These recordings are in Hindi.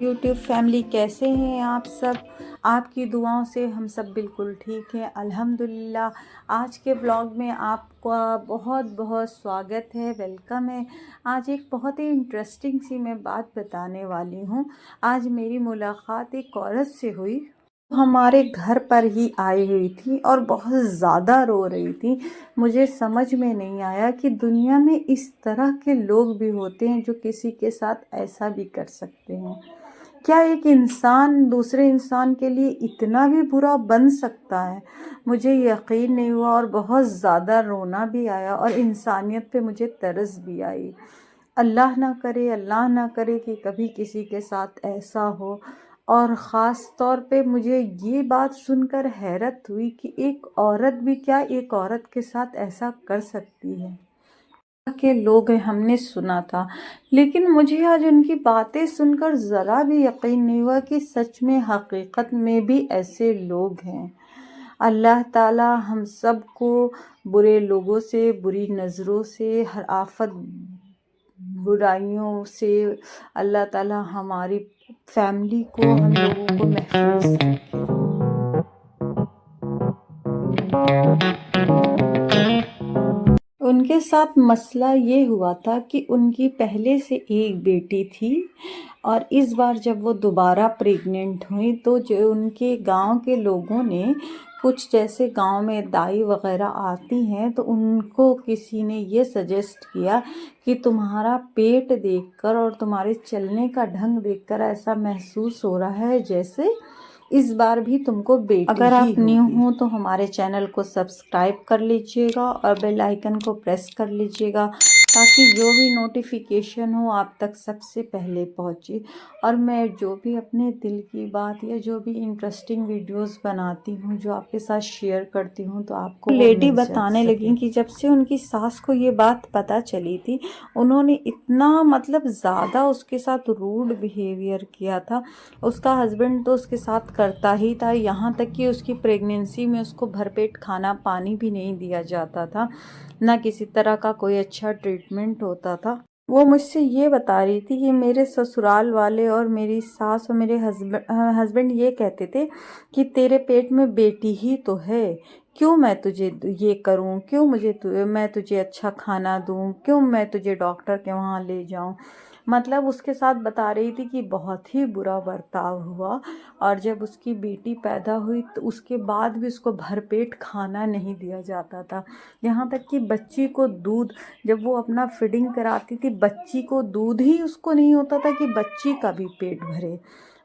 यूट्यूब फैमिली, कैसे हैं आप सब। आपकी दुआओं से हम सब बिल्कुल ठीक हैं, अल्हम्दुलिल्लाह। आज के ब्लॉग में आपका बहुत बहुत स्वागत है, वेलकम है। आज एक बहुत ही इंटरेस्टिंग सी मैं बात बताने वाली हूँ। आज मेरी मुलाकात एक औरत से हुई, हमारे घर पर ही आई हुई थी और बहुत ज़्यादा रो रही थी। मुझे समझ में नहीं आया कि दुनिया में इस तरह के लोग भी होते हैं जो किसी के साथ ऐसा भी कर सकते हैं। क्या एक इंसान दूसरे इंसान के लिए इतना भी बुरा बन सकता है? मुझे यकीन नहीं हुआ और बहुत ज़्यादा रोना भी आया और इंसानियत पे मुझे तरस भी आई। अल्लाह ना करे कि कभी किसी के साथ ऐसा हो। और ख़ास तौर पे मुझे ये बात सुनकर हैरत हुई कि एक औरत भी क्या एक औरत के साथ ऐसा कर सकती है। के लोग हैं, हमने सुना था, लेकिन मुझे आज उनकी बातें सुनकर ज़रा भी यकीन नहीं हुआ कि सच में हकीकत में भी ऐसे लोग हैं। अल्लाह ताला हम सब को बुरे लोगों से, बुरी नज़रों से, हर आफत बुराइयों से अल्लाह ताला हमारी फैमिली को, हम लोगों को महफूज रखे। उनके साथ मसला ये हुआ था कि उनकी पहले से एक बेटी थी और इस बार जब वो दोबारा प्रेग्नेंट हुई तो जो उनके गांव के लोगों ने, कुछ जैसे गांव में दाई वगैरह आती हैं, तो उनको किसी ने ये सजेस्ट किया कि तुम्हारा पेट देखकर और तुम्हारे चलने का ढंग देखकर ऐसा महसूस हो रहा है जैसे इस बार भी तुमको बेटी अगर आप न्यू हो तो हमारे चैनल को सब्सक्राइब कर लीजिएगा और बेल आइकन को प्रेस कर लीजिएगा ताकि जो भी नोटिफिकेशन हो आप तक सबसे पहले पहुंचे। और मैं जो भी अपने दिल की बात या जो भी इंटरेस्टिंग वीडियोस बनाती हूं, जो आपके साथ शेयर करती हूं, तो आपको लेडी बताने लगी कि जब से उनकी सास को ये बात पता चली थी, उन्होंने इतना मतलब ज़्यादा उसके साथ रूड बिहेवियर किया था। उसका हस्बैंड तो उसके साथ करता ही था, यहाँ तक कि उसकी प्रेगनेंसी में उसको भरपेट खाना पानी भी नहीं दिया जाता था, ना किसी तरह का कोई अच्छा ट्रीटमेंट होता था। वो मुझसे ये बता रही थी कि मेरे ससुराल वाले और मेरी सास और मेरे हस्बैंड ये कहते थे कि तेरे पेट में बेटी ही तो है, क्यों मैं तुझे ये करूं, क्यों मैं तुझे अच्छा खाना दूं, क्यों मैं तुझे डॉक्टर के वहाँ ले जाऊं। मतलब उसके साथ बता रही थी कि बहुत ही बुरा बर्ताव हुआ। और जब उसकी बेटी पैदा हुई तो उसके बाद भी उसको भरपेट खाना नहीं दिया जाता था। यहाँ तक कि बच्ची को दूध, जब वो अपना फीडिंग कराती थी, बच्ची को दूध ही उसको नहीं होता था कि बच्ची का भी पेट भरे।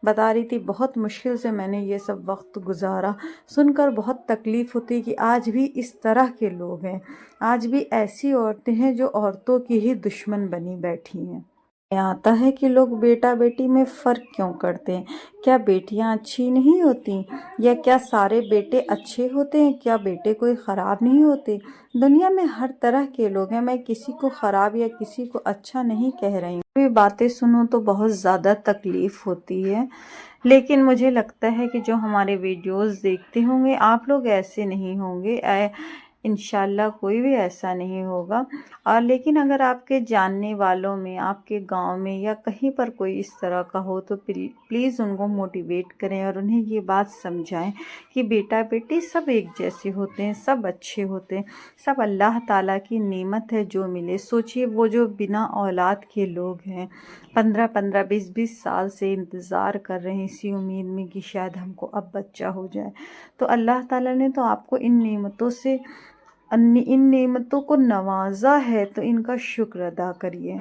बता रही थी बहुत मुश्किल से मैंने ये सब वक्त गुजारा। सुनकर बहुत तकलीफ़ होती कि आज भी इस तरह के लोग हैं, आज भी ऐसी औरतें हैं जो औरतों की ही दुश्मन बनी बैठी हैं। आता है कि लोग बेटा बेटी में फ़र्क क्यों करते हैं? क्या बेटियां अच्छी नहीं होती, या क्या सारे बेटे अच्छे होते हैं? क्या बेटे कोई ख़राब नहीं होते? दुनिया में हर तरह के लोग हैं, मैं किसी को ख़राब या किसी को अच्छा नहीं कह रही हूँ। ये बातें सुनो तो बहुत ज़्यादा तकलीफ़ होती है, लेकिन मुझे लगता है कि जो हमारे वीडियोस देखते होंगे आप लोग ऐसे नहीं होंगे, इंशाल्लाह कोई भी ऐसा नहीं होगा। और लेकिन अगर आपके जानने वालों में, आपके गांव में या कहीं पर कोई इस तरह का हो तो प्लीज़ उनको मोटिवेट करें और उन्हें ये बात समझाएं कि बेटा बेटी सब एक जैसे होते हैं, सब अच्छे होते हैं, सब अल्लाह ताला की नेमत है जो मिले। सोचिए वो जो बिना औलाद के लोग हैं, 15-15, 20-20 साल से इंतज़ार कर रहे हैं इसी उम्मीद में कि शायद हमको अब बच्चा हो जाए। तो अल्लाह ताला ने तो आपको इन नेमतों को नवाजा है, तो इनका शुक्र अदा करिए।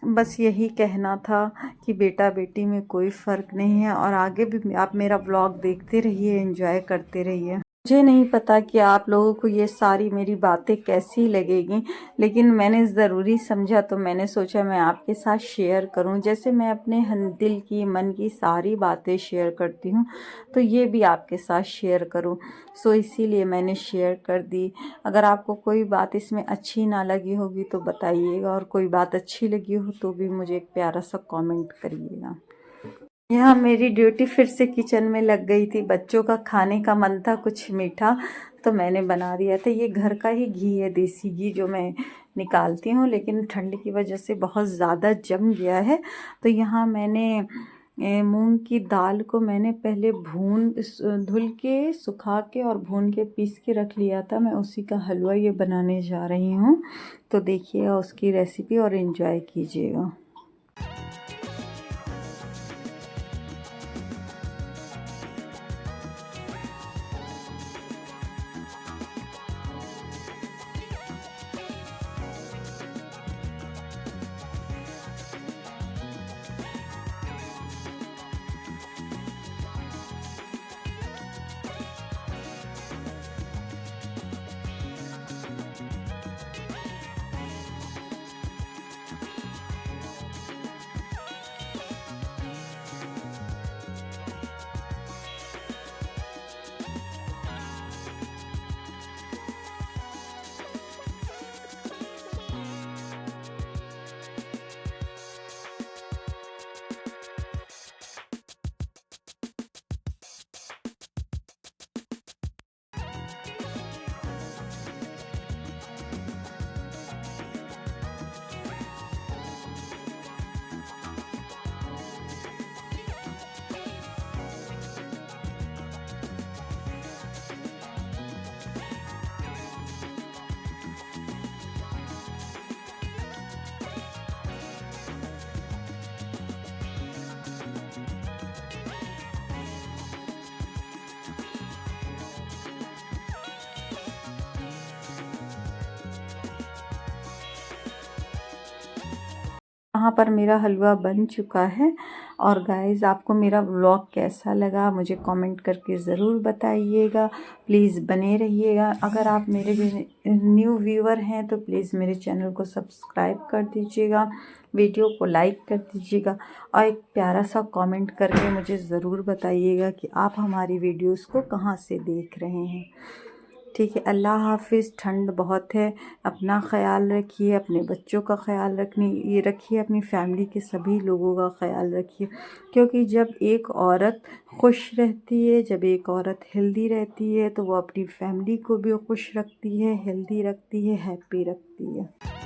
बस यही कहना था कि बेटा बेटी में कोई फ़र्क नहीं है। और आगे भी आप मेरा व्लॉग देखते रहिए, एंजॉय करते रहिए। मुझे नहीं पता कि आप लोगों को ये सारी मेरी बातें कैसी लगेगी, लेकिन मैंने ज़रूरी समझा तो मैंने सोचा मैं आपके साथ शेयर करूं। जैसे मैं अपने दिल की, मन की सारी बातें शेयर करती हूं, तो ये भी आपके साथ शेयर करूं। सो इसीलिए मैंने शेयर कर दी। अगर आपको कोई बात इसमें अच्छी ना लगी होगी तो बताइएगा, और कोई बात अच्छी लगी हो तो भी मुझे एक प्यारा सा कमेंट करिएगा। यहाँ मेरी ड्यूटी फिर से किचन में लग गई थी। बच्चों का खाने का मन था कुछ मीठा, तो मैंने बना दिया था। ये घर का ही घी है, देसी घी, जो मैं निकालती हूँ, लेकिन ठंड की वजह से बहुत ज़्यादा जम गया है। तो यहाँ मैंने मूंग की दाल को मैंने पहले धुल के, सुखा के और भून के पीस के रख लिया था। मैं उसी का हलवा ये बनाने जा रही हूँ। तो देखिएगा उसकी रेसिपी और एंजॉय कीजिएगा। यहाँ पर मेरा हलवा बन चुका है। और गाइज़, आपको मेरा व्लॉग कैसा लगा मुझे कमेंट करके ज़रूर बताइएगा। प्लीज़ बने रहिएगा। अगर आप मेरे न्यू व्यूअर हैं तो प्लीज़ मेरे चैनल को सब्सक्राइब कर दीजिएगा, वीडियो को लाइक कर दीजिएगा और एक प्यारा सा कमेंट करके मुझे ज़रूर बताइएगा कि आप हमारी वीडियोज़ को कहाँ से देख रहे हैं। ठीक है, अल्लाह हाफिज़। ठंड बहुत है, अपना ख़याल रखिए, अपने बच्चों का ख़याल रखिए, अपनी फैमिली के सभी लोगों का ख़याल रखिए। क्योंकि जब एक औरत खुश रहती है, जब एक औरत हेल्दी रहती है, तो वो अपनी फैमिली को भी खुश रखती है, हेल्दी रखती है, हैप्पी रखती है।